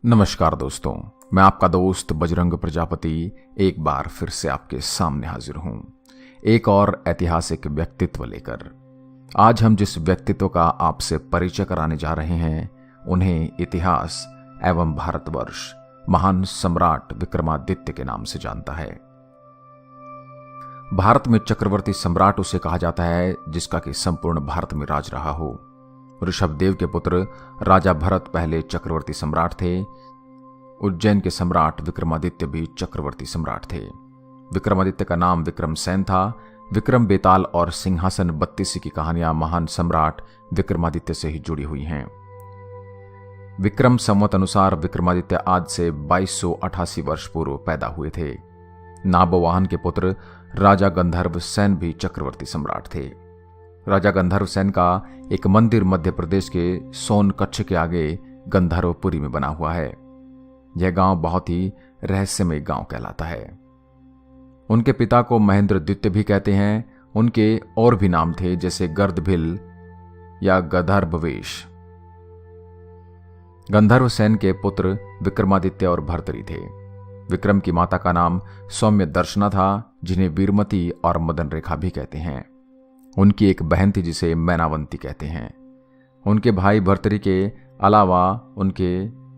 नमस्कार दोस्तों, मैं आपका दोस्त बजरंग प्रजापति एक बार फिर से आपके सामने हाजिर हूं एक और ऐतिहासिक व्यक्तित्व लेकर। आज हम जिस व्यक्तित्व का आपसे परिचय कराने जा रहे हैं उन्हें इतिहास एवं भारतवर्ष महान सम्राट विक्रमादित्य के नाम से जानता है। भारत में चक्रवर्ती सम्राट उसे कहा जाता है जिसका कि संपूर्ण भारत में राज रहा हो। ऋषभदेव के पुत्र राजा भरत पहले चक्रवर्ती सम्राट थे। उज्जैन के सम्राट विक्रमादित्य भी चक्रवर्ती सम्राट थे। विक्रमादित्य का नाम विक्रमसेन था। विक्रम बेताल और सिंहासन बत्तीसी की कहानियां महान सम्राट विक्रमादित्य से ही जुड़ी हुई हैं। विक्रम संवत अनुसार विक्रमादित्य आज से 2288 वर्ष पूर्व पैदा हुए थे। नाबवाहन के पुत्र राजा गंधर्व सेन भी चक्रवर्ती सम्राट थे। राजा गंधर्व सेन का एक मंदिर मध्य प्रदेश के सोनकच्छ के आगे गंधर्वपुरी में बना हुआ है। यह गांव बहुत ही रहस्यमय गांव कहलाता है। उनके पिता को महेंद्र द्वितीय भी कहते हैं। उनके और भी नाम थे जैसे गर्दभिल या गंधर्ववेश। गंधर्व सेन के पुत्र विक्रमादित्य और भर्तरी थे। विक्रम की माता का नाम सौम्य दर्शना था, जिन्हें वीरमती और मदन रेखा भी कहते हैं। उनकी एक बहन थी जिसे मैनावंती कहते हैं। उनके भाई भर्तरी के अलावा उनके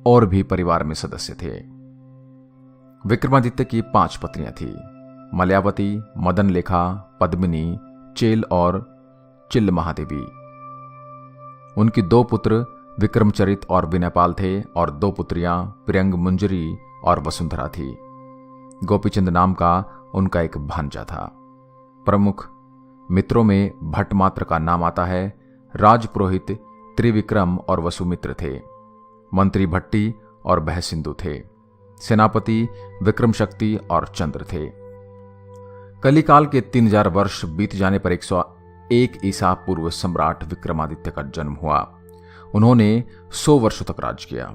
और भी परिवार में सदस्य थे। विक्रमादित्य की 5 पत्नियां थी: मलयावती, मदन लेखा, पद्मिनी, चेल और चिल्ल महादेवी। उनकी 2 पुत्र विक्रमचरित और विनयपाल थे और 2 पुत्रियां प्रियंग मुंजरी और वसुंधरा थी। गोपीचंद नाम का उनका एक भांजा था। प्रमुख मित्रों में भट्टमात्र का नाम आता है। राजपुरोहित त्रिविक्रम और वसुमित्र थे। मंत्री भट्टी और बहसिंधु थे। सेनापति विक्रम शक्ति और चंद्र थे। कलिकाल के 3000 वर्ष बीत जाने पर 101 ईसा पूर्व सम्राट विक्रमादित्य का जन्म हुआ। उन्होंने 100 वर्षों तक राज किया।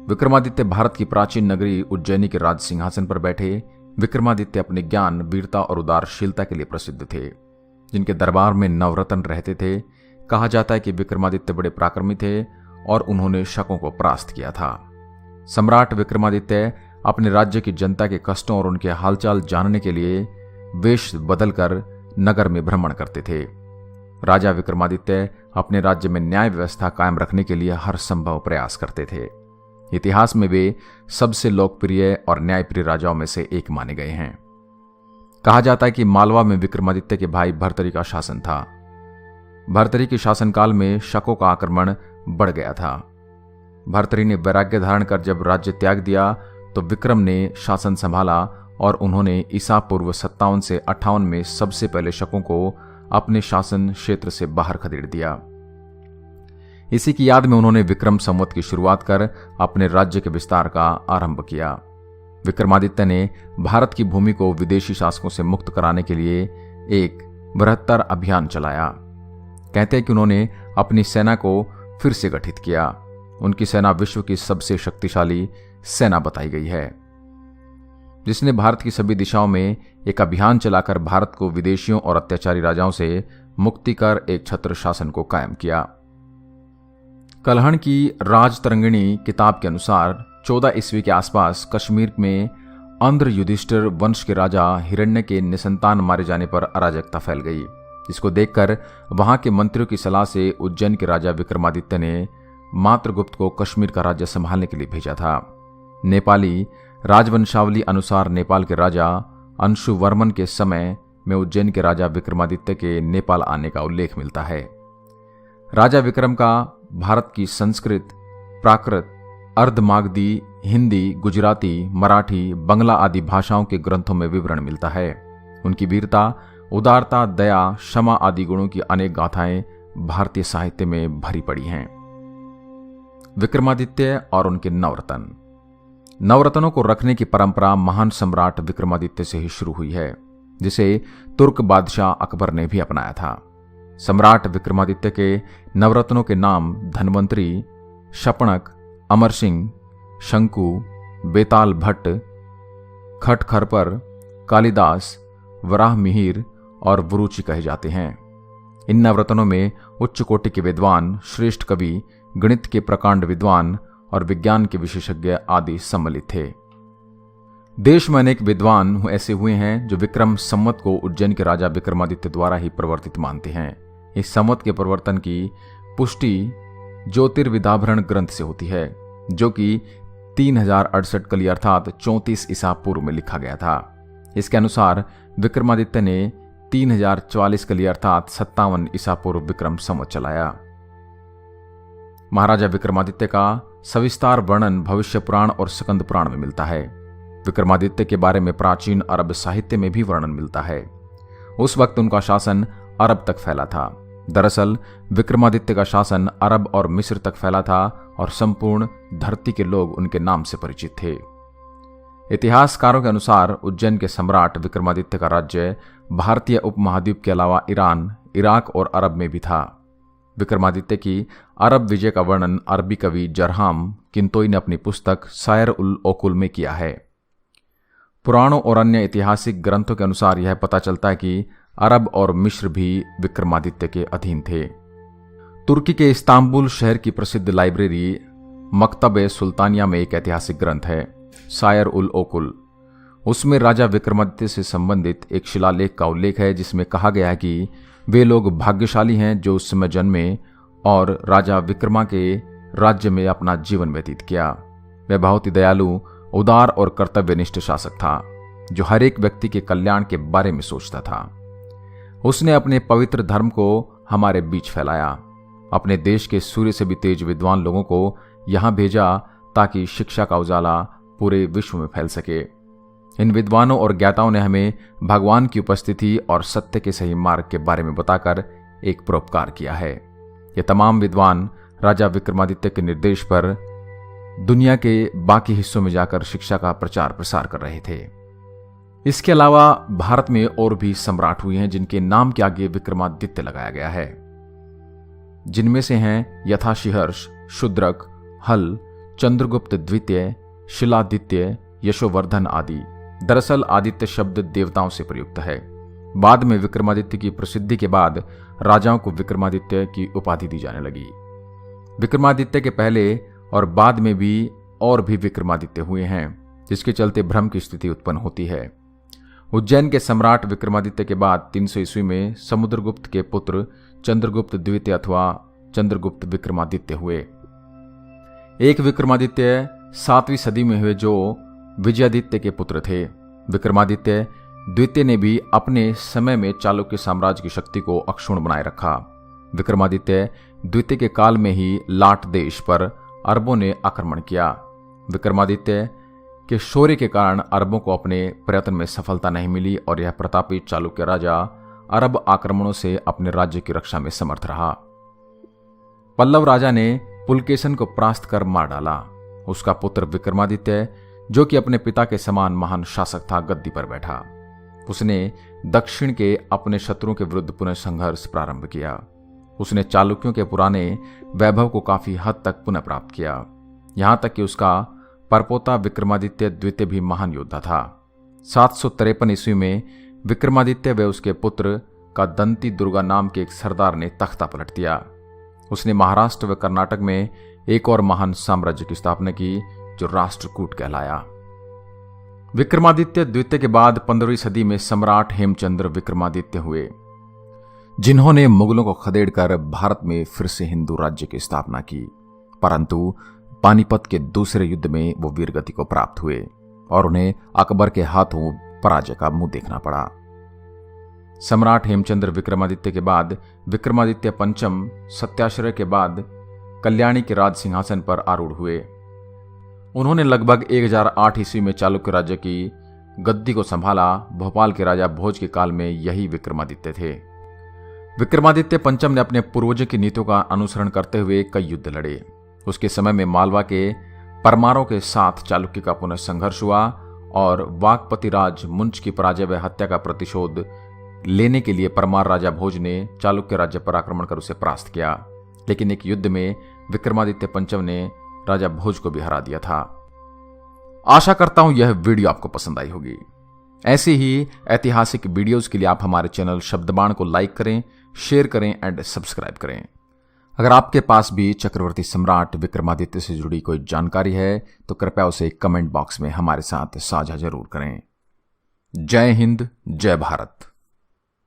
विक्रमादित्य भारत की प्राचीन नगरी उज्जैनी के राज सिंहासन पर बैठे। विक्रमादित्य अपने ज्ञान, वीरता और उदारशीलता के लिए प्रसिद्ध थे, जिनके दरबार में नवरत्न रहते थे। कहा जाता है कि विक्रमादित्य बड़े पराक्रमी थे और उन्होंने शकों को परास्त किया था। सम्राट विक्रमादित्य अपने राज्य की जनता के कष्टों और उनके हालचाल जानने के लिए वेश बदलकर नगर में भ्रमण करते थे। राजा विक्रमादित्य अपने राज्य में न्याय व्यवस्था कायम रखने के लिए हर संभव प्रयास करते थे। इतिहास में वे सबसे लोकप्रिय और न्यायप्रिय राजाओं में से एक माने गए हैं। कहा जाता है कि मालवा में विक्रमादित्य के भाई भर्तरी का शासन था। भर्तरी के शासनकाल में शकों का आक्रमण बढ़ गया था। भर्तरी ने वैराग्य धारण कर जब राज्य त्याग दिया तो विक्रम ने शासन संभाला और उन्होंने ईसा पूर्व 57 से 58 में सबसे पहले शकों को अपने शासन क्षेत्र से बाहर खदेड़ दिया। इसी की याद में उन्होंने विक्रम संवत की शुरुआत कर अपने राज्य के विस्तार का आरंभ किया। विक्रमादित्य ने भारत की भूमि को विदेशी शासकों से मुक्त कराने के लिए एक बृहत्तर अभियान चलाया। कहते हैं कि उन्होंने अपनी सेना को फिर से गठित किया। उनकी सेना विश्व की सबसे शक्तिशाली सेना बताई गई है, जिसने भारत की सभी दिशाओं में एक अभियान चलाकर भारत को विदेशियों और अत्याचारी राजाओं से मुक्ति कर एक छत्र शासन को कायम किया। कलहण की राजतरंगिणी किताब के अनुसार 14 ईस्वी के आसपास कश्मीर में अंध्र युधिष्ठिर वंश के राजा हिरण्य के निसंतान मारे जाने पर अराजकता फैल गई, जिसको देखकर वहां के मंत्रियों की सलाह से उज्जैन के राजा विक्रमादित्य ने मात्रगुप्त को कश्मीर का राज्य संभालने के लिए भेजा था। नेपाली राजवंशावली अनुसार नेपाल के राजा अंशुवर्मन के समय में उज्जैन के राजा विक्रमादित्य के नेपाल आने का उल्लेख मिलता है। राजा विक्रम का भारत की संस्कृत, प्राकृत, अर्धमागधी, हिंदी, गुजराती, मराठी, बंगला आदि भाषाओं के ग्रंथों में विवरण मिलता है। उनकी वीरता, उदारता, दया, क्षमा आदि गुणों की अनेक गाथाएं भारतीय साहित्य में भरी पड़ी हैं। विक्रमादित्य और उनके नवरत्न। नवरत्नों को रखने की परंपरा महान सम्राट विक्रमादित्य से ही शुरू हुई है, जिसे तुर्क बादशाह अकबर ने भी अपनाया था। सम्राट विक्रमादित्य के नवरत्नों के नाम धन्वंतरी, शपणक, अमर सिंह, शंकु, बेताल भट्ट, खटखरपर, कालिदास, वराह मिहिर और वरुचि कहे जाते हैं। इन नवरत्नों में उच्च कोटि के विद्वान, श्रेष्ठ कवि, गणित के प्रकांड विद्वान और विज्ञान के विशेषज्ञ आदि सम्मिलित थे। देश में अनेक विद्वान ऐसे हुए हैं जो विक्रम संवत को उज्जैन के राजा विक्रमादित्य द्वारा ही प्रवर्तित मानते हैं। इस संवत के परिवर्तन की पुष्टि ज्योतिर्विदाभरण ग्रंथ से होती है, जो कि 3068 कली अर्थात 34 ईसा पूर्व में लिखा गया था। इसके अनुसार विक्रमादित्य ने 3044 कली अर्थात 57 ईसा पूर्व विक्रम संवत चलाया। महाराजा विक्रमादित्य का सविस्तार वर्णन भविष्य पुराण और स्कंद पुराण में मिलता है। विक्रमादित्य के बारे में प्राचीन अरब साहित्य में भी वर्णन मिलता है। उस वक्त उनका शासन अरब तक फैला था। दरअसल विक्रमादित्य का शासन अरब और मिस्र तक फैला था और संपूर्ण धरती के लोग उनके नाम से परिचित थे। इतिहासकारों के अनुसार उज्जैन के सम्राट विक्रमादित्य का राज्य भारतीय उपमहाद्वीप के अलावा ईरान, इराक और अरब में भी था। विक्रमादित्य की अरब विजय का वर्णन अरबी कवि जरहाम किंतोई ने अपनी पुस्तक शायर उल ओकुल में किया है। पुराणों और अन्य ऐतिहासिक ग्रंथों के अनुसार यह पता चलता है कि अरब और मिस्र भी विक्रमादित्य के अधीन थे। तुर्की के इस्तांबुल शहर की प्रसिद्ध लाइब्रेरी मकतब सुल्तानिया में एक ऐतिहासिक ग्रंथ है, शायर उल ओकुल। उसमें राजा विक्रमादित्य से संबंधित एक शिलालेख का उल्लेख है, जिसमें कहा गया है कि वे लोग भाग्यशाली हैं जो उस समय जन्मे और राजा विक्रमा के राज्य में अपना जीवन व्यतीत किया। वह बहुत ही दयालु, उदार और कर्तव्यनिष्ठ शासक था, जो हर एक व्यक्ति के कल्याण के बारे में सोचता था। उसने अपने पवित्र धर्म को हमारे बीच फैलाया। अपने देश के सूर्य से भी तेज विद्वान लोगों को यहां भेजा ताकि शिक्षा का उजाला पूरे विश्व में फैल सके। इन विद्वानों और ज्ञाताओं ने हमें भगवान की उपस्थिति और सत्य के सही मार्ग के बारे में बताकर एक परोपकार किया है। ये तमाम विद्वान राजा विक्रमादित्य के निर्देश पर दुनिया के बाकी हिस्सों में जाकर शिक्षा का प्रचार प्रसार कर रहे थे। इसके अलावा भारत में और भी सम्राट हुए हैं जिनके नाम के आगे विक्रमादित्य लगाया गया है, जिनमें से हैं यथाशिहर्ष, शुद्रक, हल, चंद्रगुप्त द्वितीय, शिलादित्य, यशोवर्धन आदि। दरअसल आदित्य शब्द देवताओं से प्रयुक्त है। बाद में विक्रमादित्य की प्रसिद्धि के बाद राजाओं को विक्रमादित्य की उपाधि दी जाने लगी। विक्रमादित्य के पहले और बाद में भी और भी विक्रमादित्य हुए हैं, जिसके चलते भ्रम की स्थिति उत्पन्न होती है। उज्जैन के सम्राट विक्रमादित्य के बाद 300 ईस्वी में समुद्रगुप्त के पुत्र चंद्रगुप्त द्वितीय अथवा चंद्रगुप्त विक्रमादित्य हुए। एक विक्रमादित्य 7वीं सदी में हुए जो विजयादित्य के पुत्र थे। विक्रमादित्य द्वितीय ने भी अपने समय में चालुक्य साम्राज्य की शक्ति को अक्षुण्ण बनाए रखा। विक्रमादित्य द्वितीय के काल में ही लाट देश पर अरबों ने आक्रमण किया। विक्रमादित्य के शौर्य के कारण अरबों को अपने प्रयत्न में सफलता नहीं मिली और यह प्रतापी चालुक्य राजा अरब आक्रमणों से अपने राज्य की रक्षा में समर्थ रहा। पल्लव राजा ने पुलकेशन को परास्त कर मार डाला। उसका पुत्र विक्रमादित्य, जो कि अपने पिता के समान महान शासक था, गद्दी पर बैठा। उसने दक्षिण के अपने शत्रुओं के विरुद्ध पुनः संघर्ष प्रारंभ किया। उसने चालुक्यों के पुराने वैभव को काफी हद तक पुनः प्राप्त किया, यहां तक कि उसका परपोता विक्रमादित्य द्वितीय भी महान योद्धा था। 753 ईस्वी में विक्रमादित्य व उसके पुत्र का दंती दुर्गा नाम के एक सरदार ने तख्ता पलट दिया। उसने महाराष्ट्र व कर्नाटक में एक और महान साम्राज्य की स्थापना की, जो राष्ट्रकूट कहलाया। विक्रमादित्य द्वितीय के बाद 15वीं सदी में सम्राट हेमचंद्र विक्रमादित्य हुए, जिन्होंने मुगलों को खदेड़कर भारत में फिर से हिंदू राज्य की स्थापना की। परंतु पानीपत के दूसरे युद्ध में वो वीरगति को प्राप्त हुए और उन्हें अकबर के हाथों पराजय का मुंह देखना पड़ा। सम्राट हेमचंद्र विक्रमादित्य के बाद विक्रमादित्य पंचम सत्याश्रय के बाद कल्याणी के राज सिंहासन पर आरूढ़ हुए। उन्होंने लगभग 1008 ईस्वी में चालुक्य राज्य की गद्दी को संभाला। भोपाल के राजा भोज के काल में यही विक्रमादित्य थे। विक्रमादित्य पंचम ने अपने पूर्वजों की नीतियों का अनुसरण करते हुए कई युद्ध लड़े। उसके समय में मालवा के परमारों के साथ चालुक्य का पुनः संघर्ष हुआ और वाकपति राज मुंच की पराजय व हत्या का प्रतिशोध लेने के लिए परमार राजा भोज ने चालुक्य राज्य पर आक्रमण कर उसे परास्त किया। लेकिन एक युद्ध में विक्रमादित्य पंचम ने राजा भोज को भी हरा दिया था। आशा करता हूं यह वीडियो आपको पसंद आई होगी। ऐसी ही ऐतिहासिक वीडियोस के लिए आप हमारे चैनल शब्दबाण को लाइक करें, शेयर करें एंड सब्सक्राइब करें। अगर आपके पास भी चक्रवर्ती सम्राट विक्रमादित्य से जुड़ी कोई जानकारी है तो कृपया उसे कमेंट बॉक्स में हमारे साथ साझा जरूर करें। जय हिंद, जय भारत।